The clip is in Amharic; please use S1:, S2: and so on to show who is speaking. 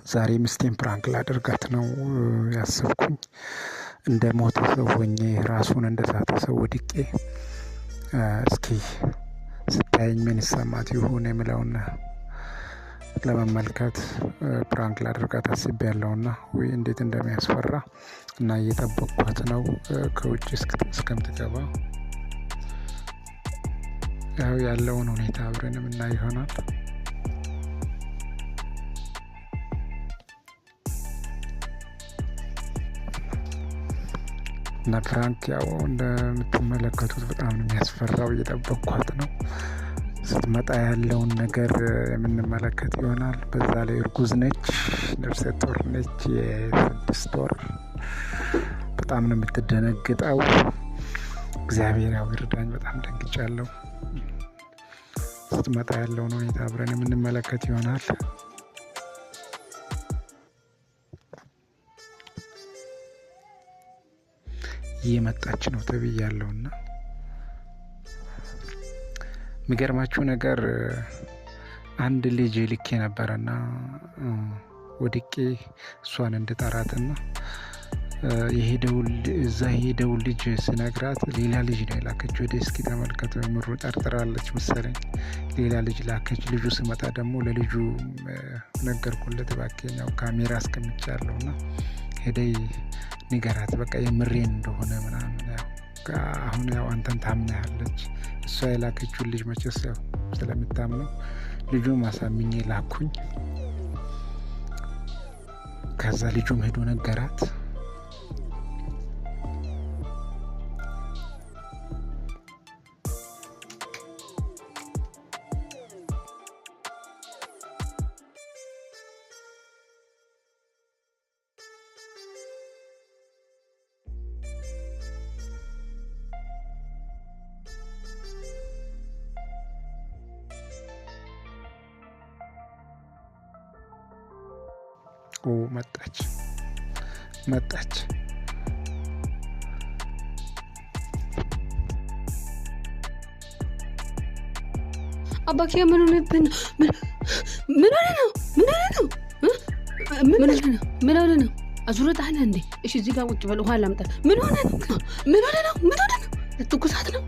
S1: ዛሬ ሚስቴን ፕራንክ ላደርጋት ነው ያሰብኩኝ። እንደ ሞተ ሰው ሆኜ ራሱን እንደ ሳተ ሰው ወድቄ እስኪ ስታየኝ ምን ይሰማት ይሆን የምለውን ለመመልከት ፕራንክ ላደርጋት አስቤያለሁና ወይ እንዴት እንደሚያስፈራ እና እየጠበቅኳት ነው ከውጭ እስከምትገባ ያው ያለውን ሁኔታ አብረን የምናይ ይሆናል። እና ፕራንክ ያው እንደምትመለከቱት በጣም ነው የሚያስፈራው። እየጠበቅኳት ነው። ስትመጣ ያለውን ነገር የምንመለከት ይሆናል። በዛ ላይ እርጉዝ ነች፣ ነፍሰ ጡር ነች፣ የ6 ወር። በጣም ነው የምትደነግጠው። እግዚአብሔር ያው ይርዳኝ። በጣም ደንግጫለሁ። ስትመጣ ያለውን ሁኔታ አብረን የምንመለከት ይሆናል። እየመጣች ነው ተብያለሁና የሚገርማችሁ ነገር አንድ ልጅ ልኬ ነበረና ወድቄ እሷን እንድጠራትና የሄደው ልጅ ስነግራት ሌላ ልጅ ነው የላከችው። ወደ እስኪ ተመልከቱ፣ ምሩ ጠርጥራለች መሰለኝ። ሌላ ልጅ ላከች። ልጁ ስመጣ ደግሞ ለልጁ ነገርኩለት፣ እባክህ ያው ካሜራ አስቀምጫለሁና ሄደይ ንገራት በቃ የምሬን እንደሆነ ምናምን። ያው አሁን ያው አንተን ታምናለች። እሷ የላከችውን ልጅ መቼስ ያው ስለምታምነው ልጁ ማሳምኜ ላኩኝ። ከዛ ልጁም ሄዶ ነገራት። መጣች
S2: አባኪያ ምን ሆነብን? ምን ሆነ ነው? አዙረጣህ እንዴ? እሺ እዚህ ጋር ቁጭ በል፣ ውሃ ላምጣ። ምን ሆነ ነው? ትኩሳት ነው?